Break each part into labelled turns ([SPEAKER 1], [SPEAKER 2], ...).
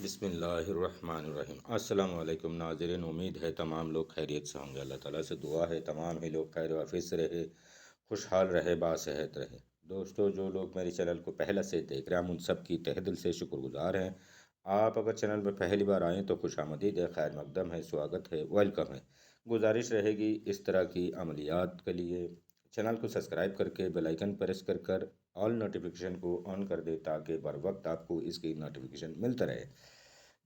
[SPEAKER 1] بسم اللہ الرحمن الرحیم۔ السلام علیکم ناظرین، امید ہے تمام لوگ خیریت سے ہوں گے۔ اللہ تعالیٰ سے دعا ہے تمام ہی لوگ خیر و عافیت سے رہے، خوشحال رہے، باصحت رہے۔ دوستو، جو لوگ میرے چینل کو پہلے سے دیکھ رہے ہیں ہم ان سب کی تہہ دل سے شکر گزار ہیں۔ آپ اگر چینل پر پہلی بار آئیں تو خوش آمدید ہے، خیر مقدم ہے، سواگت ہے، ویلکم ہے۔ گزارش رہے گی اس طرح کی عملیات کے لیے چینل کو سبسکرائب کر کے بیل آئیکن پریس کر کر آل نوٹیفیکیشن کو آن کر دے تاکہ بر وقت آپ کو اس کی نوٹیفیکیشن ملتا رہے۔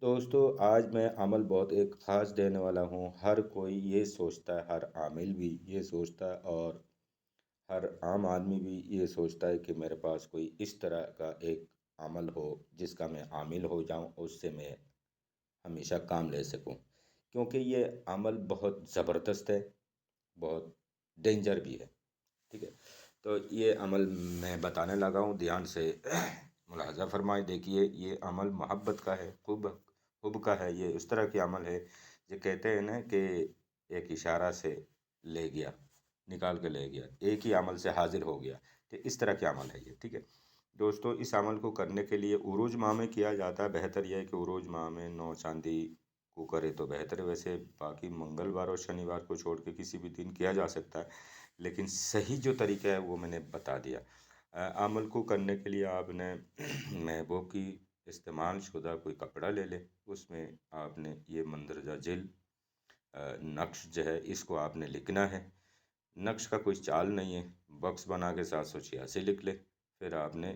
[SPEAKER 1] دوستو، آج میں عمل بہت ایک خاص دینے والا ہوں۔ ہر کوئی یہ سوچتا ہے، ہر عامل بھی یہ سوچتا ہے اور ہر عام آدمی بھی یہ سوچتا ہے کہ میرے پاس کوئی اس طرح کا ایک عمل ہو جس کا میں عامل ہو جاؤں اور اس سے میں ہمیشہ کام لے سکوں، کیونکہ یہ عمل بہت زبردست ہے، بہت ڈینجر بھی ہے۔ ٹھیک ہے، تو یہ عمل میں بتانے لگا ہوں، دھیان سے ملاحظہ فرمائے۔ دیکھیے، یہ عمل محبت کا ہے، حب کا ہے۔ یہ اس طرح کی عمل ہے جو کہتے ہیں نا کہ ایک اشارہ سے لے گیا، نکال کے لے گیا، ایک ہی عمل سے حاضر ہو گیا، تو اس طرح کی عمل ہے یہ۔ ٹھیک ہے دوستو، اس عمل کو کرنے کے لیے عروج ماہ میں کیا جاتا ہے۔ بہتر یہ ہے کہ عروج ماہ میں 9 چاندی کو کرے تو بہتر ہے۔ ویسے باقی منگلوار اور شنیوار کو چھوڑ کے کسی بھی دن کیا جا سکتا ہے، لیکن صحیح جو طریقہ ہے وہ میں نے بتا دیا۔ عمل کو کرنے کے لیے آپ نے محبوب کی استعمال شدہ کوئی کپڑا لے لے، اس میں آپ نے یہ مندرجہ ذیل نقش جو ہے اس کو آپ نے لکھنا ہے۔ نقش کا کوئی چال نہیں ہے، باکس بنا کے 786 لکھ لے۔ پھر آپ نے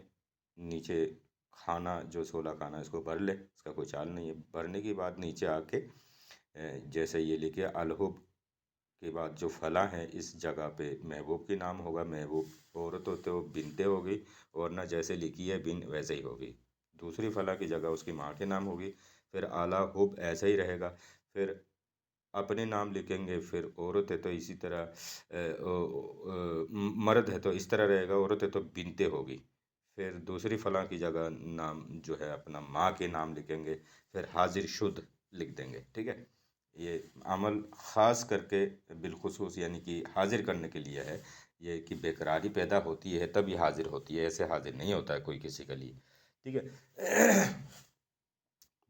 [SPEAKER 1] نیچے کھانا جو 16 کھانا اس کو بھر لے، اس کا کوئی چال نہیں ہے۔ بھرنے کے بعد نیچے آ کے جیسے یہ لکھے الحب کے بعد جو فلاں ہے اس جگہ پہ محبوب کے نام ہوگا۔ محبوب عورت ہو تو بنتے ہوگی، اور نہ جیسے لکھی ہے بن ویسے ہی ہوگی۔ دوسری فلاں کی جگہ اس کی ماں کے نام ہوگی۔ پھر اعلیٰ حب ایسا ہی رہے گا۔ پھر اپنے نام لکھیں گے، پھر عورت ہے تو اسی طرح مرد ہے تو اس طرح رہے گا، عورت ہے تو بنتے ہوگی۔ پھر دوسری فلاں کی جگہ نام جو ہے اپنا ماں کے نام لکھیں گے، پھر حاضر شد لکھ دیں گے۔ ٹھیک ہے، یہ عمل خاص کر کے بالخصوص یعنی کہ حاضر کرنے کے لیے ہے۔ یہ کہ بےقراری پیدا ہوتی ہے تب یہ حاضر ہوتی ہے، ایسے حاضر نہیں ہوتا ہے کوئی کسی کے لیے۔ ٹھیک ہے،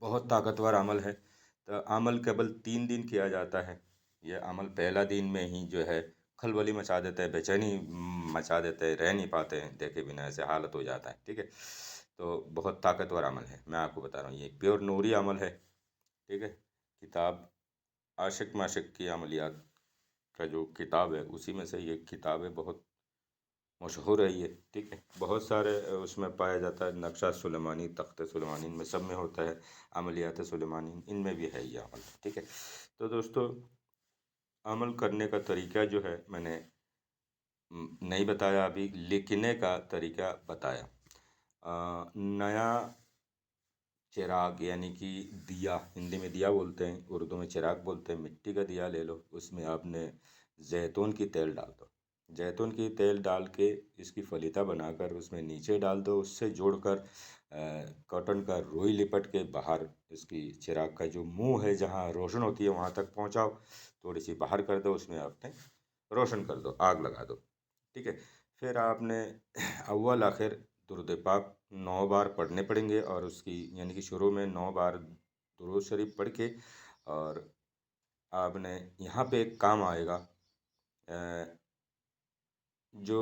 [SPEAKER 1] بہت طاقتور عمل ہے۔ تو عمل قبل 3 دن کیا جاتا ہے۔ یہ عمل پہلا دن میں ہی جو ہے کھلبلی مچا دیتا ہے، بے چینی مچا دیتا ہے، رہ نہیں پاتے ہیں دیکھے بنا، ایسے حالت ہو جاتا ہے۔ ٹھیک ہے، تو بہت طاقتور عمل ہے، میں آپ کو بتا رہا ہوں، یہ پیور نوری عمل ہے۔ ٹھیک ہے، کتاب عاشق معشق کی عملیات کا جو کتاب ہے اسی میں سے یہ کتاب ہے، بہت مشہور ہے یہ۔ ٹھیک ہے، بہت سارے اس میں پایا جاتا ہے۔ نقشہ سلیمانی، تخت سلیمانی، ان میں سب میں ہوتا ہے۔ عملیات سلیمانی ان میں بھی ہے یہ عمل۔ ٹھیک ہے، تو دوستو، عمل کرنے کا طریقہ جو ہے میں نے نہیں بتایا، ابھی لکھنے کا طریقہ بتایا۔ نیا چراغ یعنی کہ دیا، ہندی میں دیا بولتے ہیں، اردو میں چراغ بولتے ہیں، مٹی کا دیا لے لو، اس میں آپ نے زیتون کی تیل ڈال دو۔ زیتون کی تیل ڈال کے اس کی فلیتا بنا کر اس میں نیچے ڈال دو، اس سے جوڑ کر کاٹن کا روئی لپٹ کے باہر اس کی چراغ کا جو منہ ہے جہاں روشن ہوتی ہے وہاں تک پہنچاؤ، تھوڑی سی باہر کر دو، اس میں آپ نے روشن کر دو، آگ لگا دو۔ ٹھیک ہے، پھر آپ نے اول آخر درود پاک 9 بار پڑھنے پڑیں گے، اور اس کی یعنی کہ شروع میں 9 بار درود شریف پڑھ کے، اور آپ نے یہاں پہ ایک کام آئے گا، جو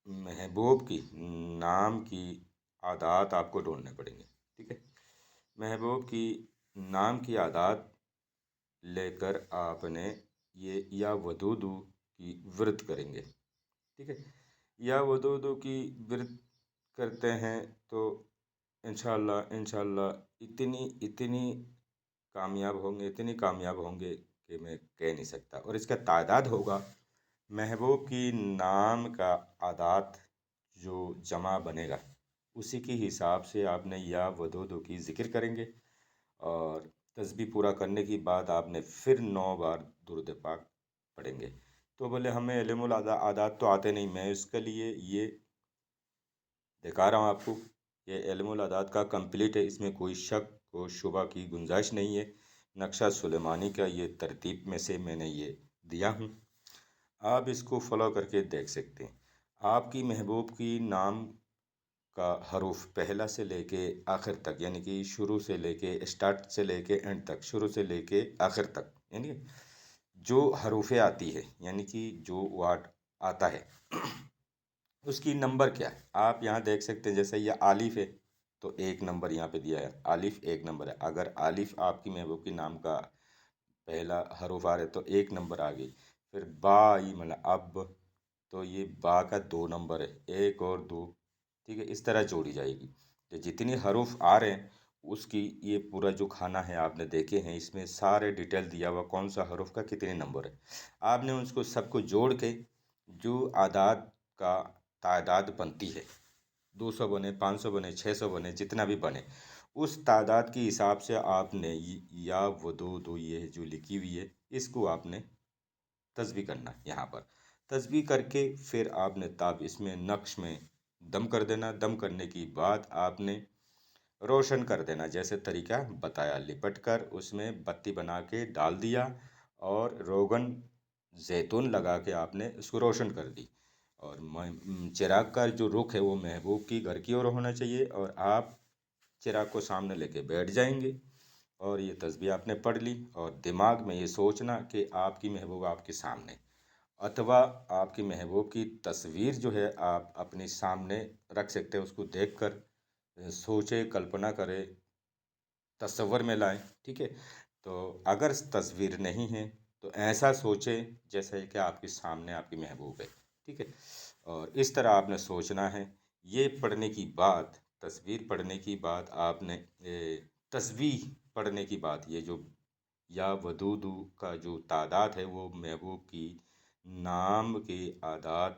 [SPEAKER 1] محبوب کی نام کی عادات آپ کو ڈھونڈنے پڑیں گے۔ ٹھیک ہے، محبوب کی نام کی عادات لے کر آپ نے یہ یا ودودو کی ورد کریں گے۔ ٹھیک ہے، یا ودودو کی ورد کرتے ہیں تو انشاءاللہ اتنی کامیاب ہوں گے، اتنی کامیاب ہوں گے کہ میں کہہ نہیں سکتا۔ اور اس کا تعداد ہوگا، محبوب کی نام کا عادات جو جمع بنے گا اسی کے حساب سے آپ نے یا ودودو کی ذکر کریں گے، اور تسبیح پورا کرنے کے بعد آپ نے پھر 9 بار درود پاک پڑھیں گے۔ تو بولے ہمیں علم العادات تو آتے نہیں، میں اس کے لیے یہ دکھا رہا ہوں آپ کو، یہ علم العادات کا کمپلیٹ ہے، اس میں کوئی شک و شبہ کی گنجائش نہیں ہے۔ نقشہ سلیمانی کا یہ ترتیب میں سے میں نے یہ دیا ہوں، آپ اس کو فالو کر کے دیکھ سکتے ہیں۔ آپ کی محبوب کی نام کا حروف پہلا سے لے کے آخر تک، یعنی کہ شروع سے لے کے اسٹارٹ سے لے کے اینڈ تک، شروع سے لے کے آخر تک، یعنی جو حروفیں آتی ہے، یعنی کہ جو ورڈ آتا ہے اس کی نمبر کیا ہے آپ یہاں دیکھ سکتے ہیں. جیسے یہ الف ہے تو ایک نمبر یہاں پہ دیا ہے، الف ایک نمبر ہے. اگر الف آپ کی محبوب کی نام کا پہلا حروف آ رہا ہے تو ایک نمبر آ گئی. پھر با مطلب اب، تو یہ با کا 2 نمبر ہے، ایک اور دو. ٹھیک ہے، اس طرح جوڑی جائے گی. تو جتنی حروف آ رہے ہیں اس کی یہ پورا جو کھانا ہے آپ نے دیکھے ہیں، اس میں سارے ڈیٹیل دیا ہوا کون سا حروف کا کتنے نمبر ہے. آپ نے اس کو سب کو جوڑ کے جو اعداد کا تعداد بنتی ہے، 200 بنے، 500 بنے، 600 بنے، جتنا بھی بنے، اس تعداد کے حساب سے آپ نے یا ودود یہ جو لکھی ہوئی ہے اس کو آپ نے تسبیح کرنا ہے. یہاں پر تسبیح کر کے پھر آپ نے تاب اس میں نقش میں دم کر دینا. دم کرنے کی بعد آپ نے روشن کر دینا جیسے طریقہ بتایا. لپٹ کر اس میں بتی بنا کے ڈال دیا اور روغن زیتون لگا کے آپ نے اس کو روشن کر دی. اور چراغ کا جو رخ ہے وہ محبوب کی گھر کی اور ہونا چاہیے، اور آپ چراغ کو سامنے لے کے بیٹھ جائیں گے اور یہ تسبیح آپ نے پڑھ لی. اور دماغ میں یہ سوچنا کہ آپ کی محبوب آپ کے سامنے، اتوا آپ کی محبوب کی تصویر جو ہے آپ اپنی سامنے رکھ سکتے ہیں. اس کو دیکھ کر سوچے، کلپنا کرے، تصور میں لائیں. ٹھیک ہے، تو اگر تصویر نہیں ہے تو ایسا سوچے جیسے کہ آپ کے سامنے آپ کی محبوب ہے. ٹھیک ہے، اور اس طرح آپ نے سوچنا ہے. یہ پڑھنے کی بعد، تصویر پڑھنے کی بعد آپ نے تسبیح پڑھنے کی بعد یہ جو یا ودودو کا جو تعداد ہے وہ محبوب کی نام کی اعداد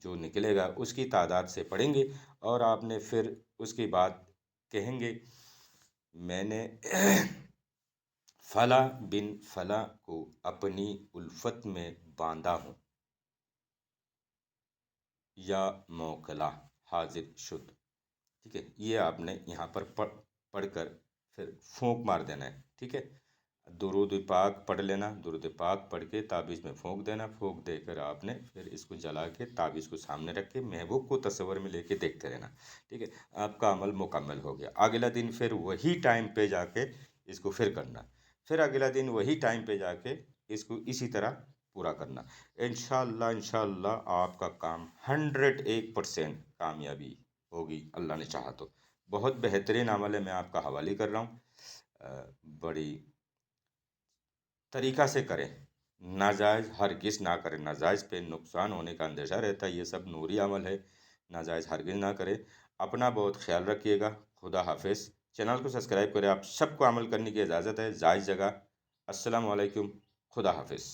[SPEAKER 1] جو نکلے گا اس کی تعداد سے پڑھیں گے. اور آپ نے پھر اس کے بعد کہیں گے میں نے فلاں بن فلاں کو اپنی الفت میں باندھا ہوں، یا موکلا حاضر شد. ٹھیک ہے، یہ آپ نے یہاں پر پڑھ کر پھر پھونک مار دینا ہے. ٹھیک ہے، درود پاک پڑھ لینا، درود پاک پڑھ کے تعویذ میں پھونک دینا. پھونک دے کر آپ نے پھر اس کو جلا کے تعویذ کو سامنے رکھ کے محبوب کو تصور میں لے کے دیکھتے رہنا. ٹھیک ہے، آپ کا عمل مکمل ہو گیا. اگلا دن پھر وہی ٹائم پہ جا کے اس کو پھر کرنا. پھر اگلا دن وہی ٹائم پہ جا کے اس کو اسی طرح پورا کرنا. انشاءاللہ آپ کا کام 101% کامیابی ہوگی اللہ نے چاہا تو. بہت بہترین عمل ہے، میں آپ کا حوالے کر رہا ہوں. بڑی طریقہ سے کریں، ناجائز ہرگز نہ کریں. ناجائز پہ نقصان ہونے کا اندیشہ رہتا ہے. یہ سب نوری عمل ہے، ناجائز ہرگز نہ کریں. اپنا بہت خیال رکھیے گا. خدا حافظ. چینل کو سبسکرائب کریں. آپ سب کو عمل کرنے کی اجازت ہے، جائز جگہ. السلام علیکم، خدا حافظ.